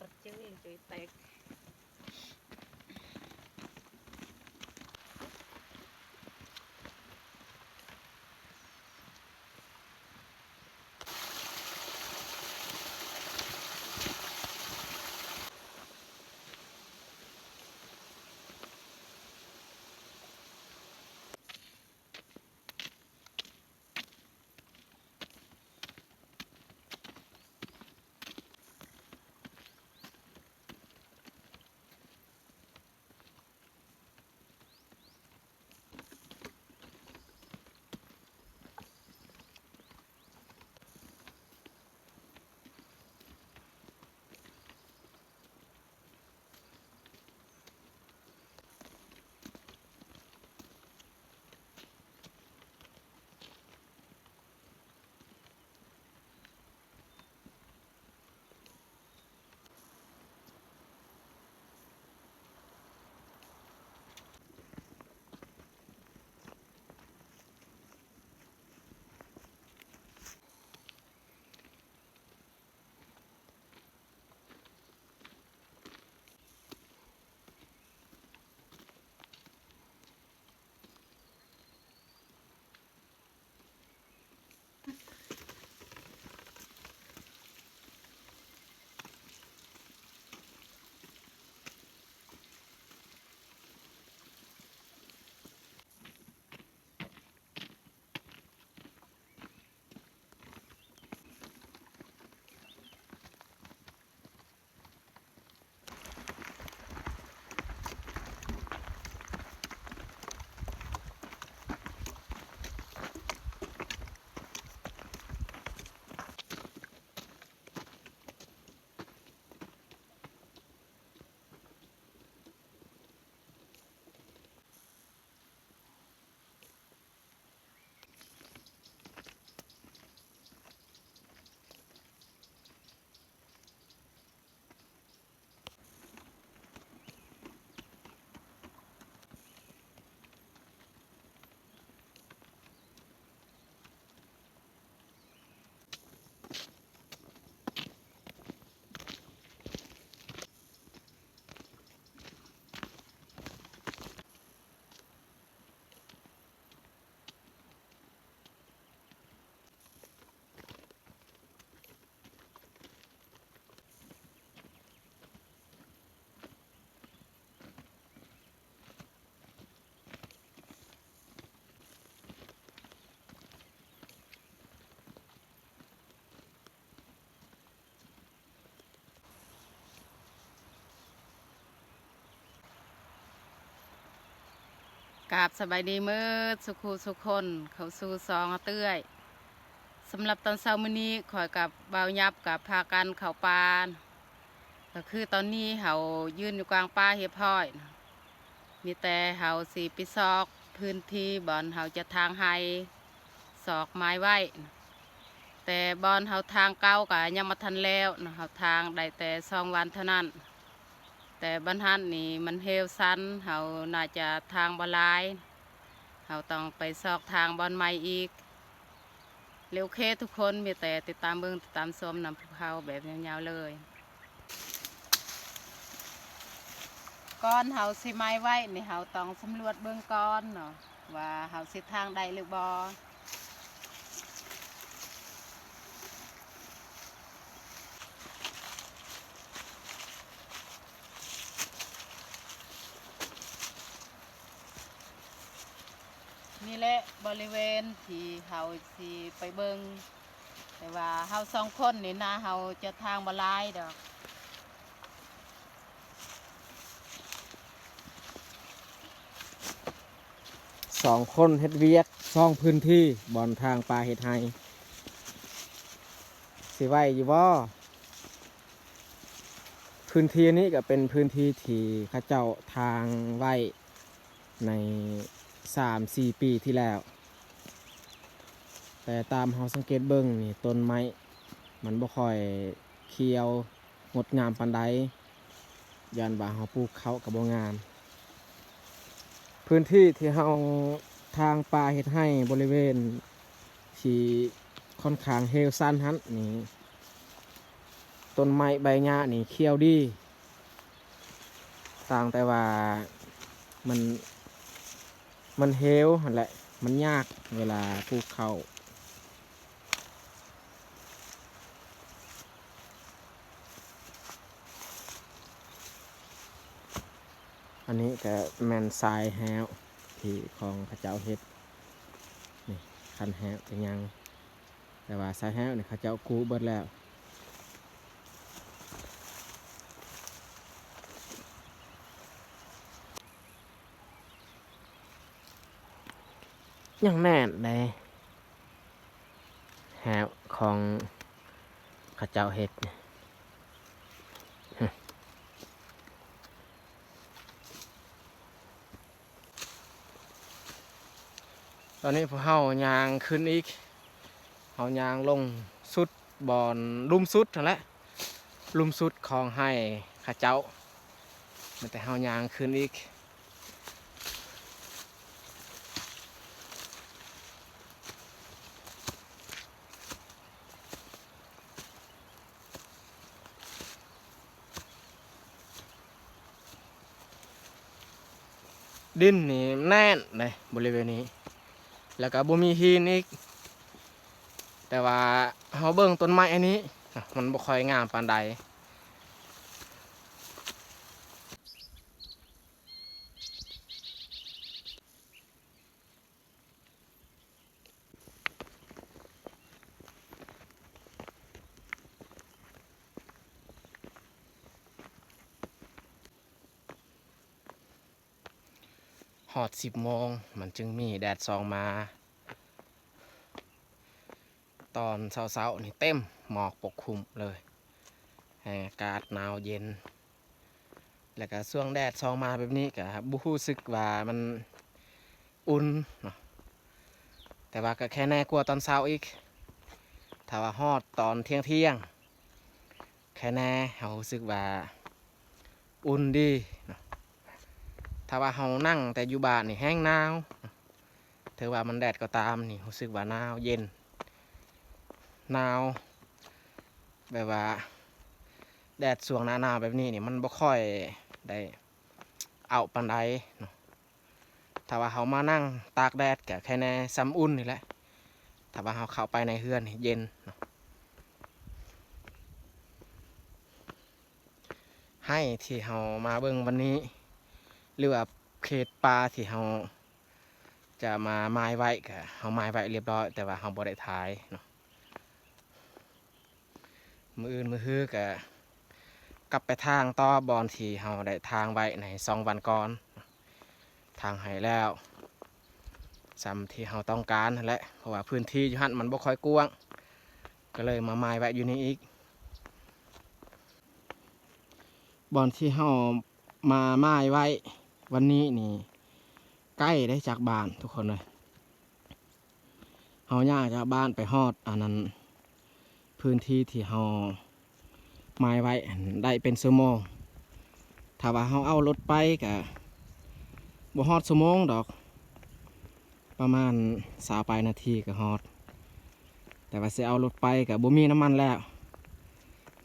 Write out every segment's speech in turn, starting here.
ดเจอเองจุยแตกกราบสบายดีมื้อสุขสุขคนเข้าสู่ซองเตื้อยสำหรับตอนเช้ามื้อนี้ข่อยกับบ่าวยับกับพากันเข้าป่าก็คือตอนนี้เฮายืนอยู่กลางป่าเรียบร้อยมีแต่เฮาสิไปซอกพื้นที่บ่อนเฮาจะทางให้ซอกไม้ไว้แต่บ่อนเฮาทางเก่าก็ยังบ่ทันแล้วเฮาทางได้แต่2 วันเท่านั้นแต่บรรทัดนี่มันเฮวซันเฮาน่าจะทางบ่หลายเฮาต้องไปซอกทางบ่อนใหม่อีกเร็วเคทุกคนมีแต่ติดตามเบิ่งติดตามชมนำภูเขาแบบยาวๆเลยก่อนเฮาสิไม้ไว้นี่เฮาต้องสำรวจเบิ่งก่อนเนาะว่าเฮาสิทางได้หรือบ่นี่แหละบริเวณที่เฮาสิไปเบิ่งแต่ว่าเฮา2 คนนี่นะเฮาจะทางบ่หลายดอก2 คนเฮ็ดเวียกซ่องพื้นที่บ่อนทางป่าเฮ็ดให้สิไว้อยู่บ่พื้นที่นี้ก็เป็นพื้นที่ที่เขาเจ้าทางไว้ใน 3-4 ปีที่แล้วแต่ตามเฮาสังเกตเบิ่งนี่ต้นไม้มันบ่ค่อยเขียวงดงามปานใดย้อนว่าเฮาปลูกเขาก็บ่งามพื้นที่ที่เฮาทางป่าเฮ็ดให้บริเวณที่ค่อนข้างเฮลซันหั่นนี่ ต้นไม้ใบหญ้านี่เขียวดีต่างแต่ว่ามันมันเฮวหั่นแหละมันยากเวลาปลูกข้าวอันนี้ก็แมนทรายแฮวที่ของพระเจ้าเฮ็ดนี่คันแฮวเป็นยังแต่ว่าทรายแฮวนี่เขาเจ้ากู้เบิดแล้วยังแน่นเลยแฮวของพระเจ้าเฮ็ดนี่ตอนนี้พวกเฮายางขึ้นอีกเฮายางลงสุดบอนลุ่มสุดนั่นแหละลุ่มสุดของให้ข้าเจ้ามันแต่เฮายางขึ้นอีกดินนี่แน่นเลยบริเวณนี้แล้วก็บ่มีหินอีกแต่ว่าเฮาเบิ่งต้นไม้อันนี้มันบ่ค่อยงามปานใดฮอด10 โมงมันจึงมีแดดส่องมาตอนเช้าๆนี่เต็มหมอกปกคลุมเลยอากาศหนาวเย็นแล้วก็ช่วงแดดส่องมาแบบนี้ก็บ่รู้สึกว่ามันอุ่นเนาะแต่ว่าก็แค่แน่กลัวตอนเช้าอีกถ้าว่าฮอดตอนเที่ยงแค่แน่เฮารู้สึกว่าอุ่นดีเนาะถ้าว่าเฮานั่งแต่อยู่บ้านนี่แห้งหนาวถือว่ามันแดดก็ตามนี่รู้สึกว่าหนาวเย็นหนาวแบบว่าแดดช่วงหน้าหนาวแบบนี้นี่มันบ่ค่อยได้เอาปานใดเนาะถ้าว่าเขามานั่งตากแดดก็แค่ในซ้ำอุ่นนี่แหละถ้าว่าเขาเข้าไปในเฮือนนี่เย็นเนาะให้ที่เขามาเบิ่งวันนี้หรือว่าเขตป่าที่เขาจะมาไม้ไว้ก็เขาไม้ไว้เรียบร้อยแต่ว่าเขาบ่ได้ถ่ายเนาะมืออื่นมือฮื้อก็กลับไปทางต่อบอนที่เขาได้ทางไว้ใน2 วันก่อนทางให้แล้วซ้ำที่เราต้องการนั่นแหละเพราะว่าพื้นที่อยู่หั่นมันบ่ค่อยกว้างก็เลยมาไม้ไว้อยู่นี่อีกบอนที่เรามาไม้ไว้วันนี้นี่ใกล้ได้จากบ้านทุกคนเลยเราย่างจากบ้านไปฮอดอันนั้นพื้นที่ที่เราไม้ไว้ได้เป็นชั่วโมงถ้าว่าเราเอารถไปก็บ่ฮอดชั่วโมงดอกประมาณ20 ปลายนาทีก็ฮอดแต่ว่าสิเอารถไปก็บ่มีน้ำมันแล้ว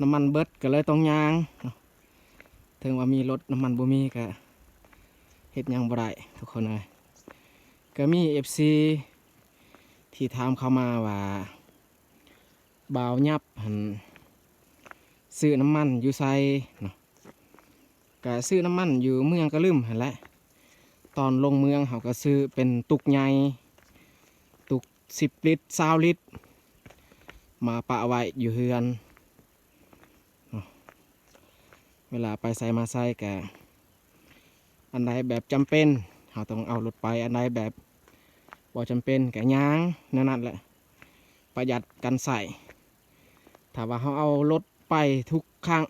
น้ำมันเบิดก็เลยต้องย่างถึงว่ามีรถน้ำมันบ่มีก็เฮ็ดหยังบ่ได้ทุกคนเลยก็มี FC ที่ถามเข้ามาว่าบ่าวยับหันซื้อน้ำมันอยู่ไสเนาะก็ซื้อน้ำมันอยู่เมืองกะลืมหั่นแหละตอนลงเมืองเขาก็ซื้อเป็นตุกใหญ่ตุก10 ลิตร20 ลิตรมาปะไว้อยู่เฮือนเวลาไปใส่มาใส่ก็อันใดแบบจำเป็นเราต้องเอารถไปอันใดแบบบ่จำเป็นก็ย่างนั่นแหละประหยัดกันใส่ถ้าว่าเขาเอารถไปทุกครั้ง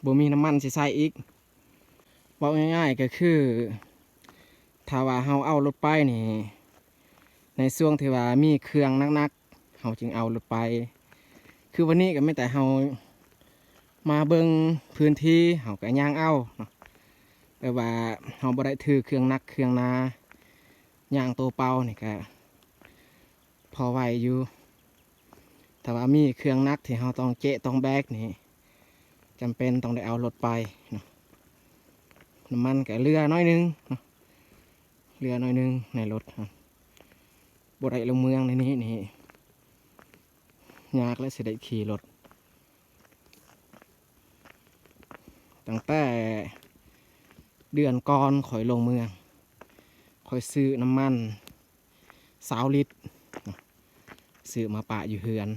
บ่มีน้ำมันสิใส่อีกบอกง่ายๆก็คือถ้าว่าเราเอารถไปนี่ในช่วงที่ว่ามีเครื่องนักๆเราจึงเอารถไปคือวันนี้ก็ไม่แต่เรามาเบิ่งพื้นที่เราก็ย่างเอาเนาะแต่ว่าเราบ่ได้ถือเครื่องนักเครื่องนาย่างตัวเปล่านี่ก็พอไหวอยู่แ แต่ว่ามีเครื่องนักที่เราต้องเจาะต้องแบกนี่จำเป็นต้องได้เอารถไปเนาะน้ำมันกับเรือน้อยหนึงเนาะเรือน้อยหนึงในรถครับบ่ได้ลงเมืองในนี้นี่ยากและสิได้ขี่รถตั้งแต่เดือนก่อนข่อยลงเมืองข่อยซื้อน้ำมัน20 ลิตรเนาะซื้อมาปะอยู่เฮือน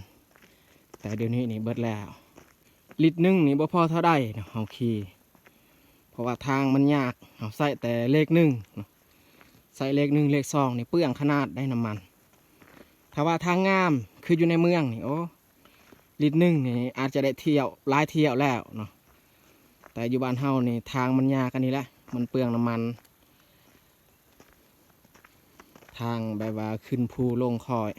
แต่เดี๋ยวนี้นี่เบิดแล้วลิตรหนึงนี่บ่พอเท่าใดเนาะเฮาขี่เพราะว่าทางมันยากเฮาใส่แต่เลข1เนาะใส่เลข1เลข2นี่เปลืองขนาดได้น้ำมันถ้าว่าทางงามคืออยู่ในเมืองนี่โอ้ลิตรหนึงนี่อาจจะได้เที่ยวหลายเที่ยวแล้วเนาะแต่อยู่บ้านเฮานี่ทางมันยากอันนี้แหละมันเปลืองน้ำมันทางแบบว่าขึ้นภูลงคอย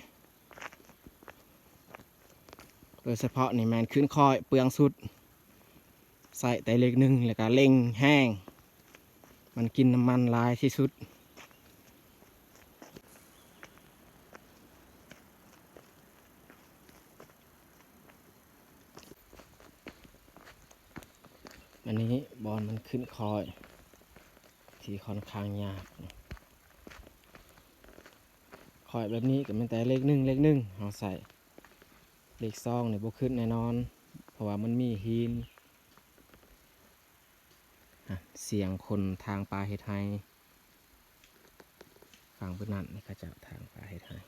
โดยเฉพาะนี่แมนขึ้นคอยเปลืองสุดใส่แต่เล็กหนึ่งแล้วก็เร่งแห้งมันกินน้ำมันหลายที่สุดอันนี้บอลมันขึ้นคอยที่ค่อนข้างยากคอยแบบนี้ก็เป็นแต่เลขหนึ่งเอาใส่เลข2เนี่ยบ่ขึ้นแน่นอนเพราะว่ามันมีหินเสียงคนทางป่าเฮ็ดไห้ฟังเพื่อนนั่นนี่ก็จะทางป่าเฮ็ดไห้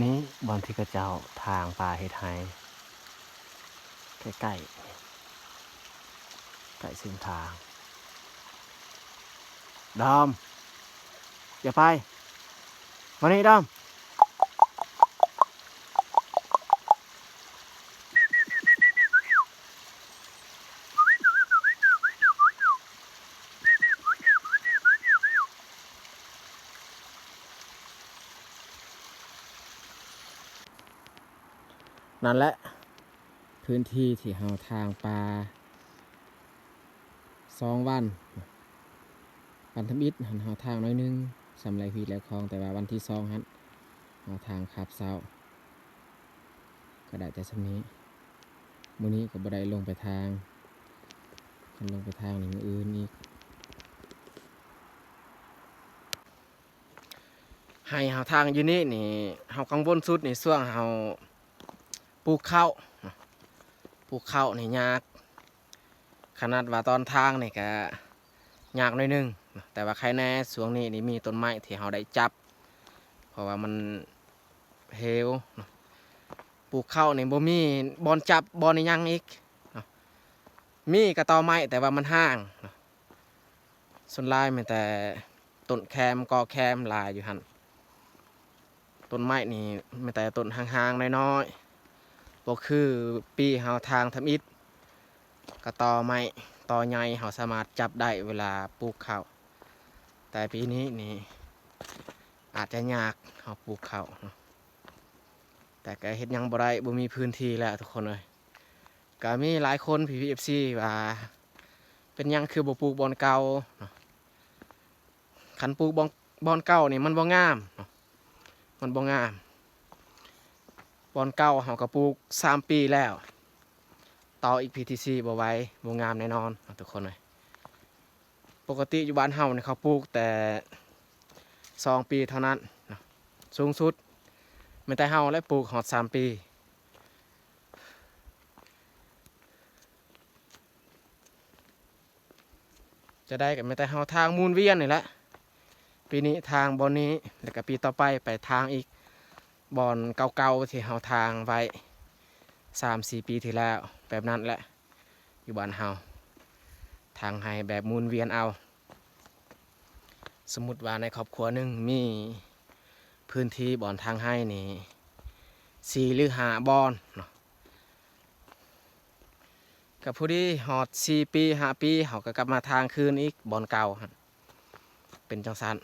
นี้บอลที่กระเจ้าทางป่าเฮ็ดไห้ใกล้ๆใกล้เส้นทางดอมอย่าไปมานี่ดอมนั่นแหละพื้นที่ที่เฮาทางปลา2 วันทำอิฐหันเฮาทางน้อยนึงสำไรพีแล้วคลองแต่ว่าวันที่2ฮันเฮาทางขับเศร้าก็ได้แต่สำนี้มื้อนี้ก็บ่ได้ลงไปทางคันลงไปทางนี่มื้ออื่นอีกให้เฮาทางอยู่นี่นี่เฮากังวลสุดในช่วงเฮาปลูกข้าวนี่ยากขนาดว่าตอนทางนี่ก็ยากหน่อยนึงแต่ว่าใครแน่ช่วงนี้นี่มีต้นไม้ที่เฮาได้จับเพราะว่ามันเหวปลูกข้าวนี่บ่มีบอนจับบอนยังอีกมีกระตอไม้แต่ว่ามันห่างส่วนลายมีแต่ต้นแคมกอแคมลายอยู่หันต้นไม้นี่มีแต่ต้นห่างๆน้อยๆบ่คือปีเฮาทางทำอิฐกระตอไม้ตอใหญ่เฮาสามารถจับได้เวลาปลูกข้าวแต่ปีนี้นี่อาจจะยากเฮาปลูกข้าวแต่ก็เฮ็ดยังบ่ได้บ่มีพื้นที่แล้วทุกคนเลยก็มีหลายคนPPFCว่าเป็นยังคือบ่ปลูกบอนเก่าคันปลูกบอนเก่านี่มันบ่งามมันบ่งามบอนเก่าเฮาก็ปลูก3 ปีแล้วต่ออีก PTC บ่ไหว้บ่งามแน่นอนทุกคนเลยปกติอยู่บ้านเฮาเนี่ยเขาปลูกแต่2 ปีเท่านั้นสูงสุดไม่แต่เฮาและปลูกหอด3 ปีจะได้กับไม่แต่เฮาทางมูลเวียนนี่แหละปีนี้ทางบอนนี้แล้วก็ปีต่อไปทางอีกบอนเก่าๆที่เฮาทางไว้3-4 ปีที่แล้วแบบนั้นแหละอยู่บ้านเฮาทางให้แบบมูลเวียนเอาสมมุติว่าในครอบครัวหนึ่งมีพื้นที่บอนทางให้นี่4 หรือ 5 บอนเนาะกับผู้ที่หอด4 ปี 5 ปีเขาก็กลับมาทางคืนอีกบอนเก่าเป็นจังสัน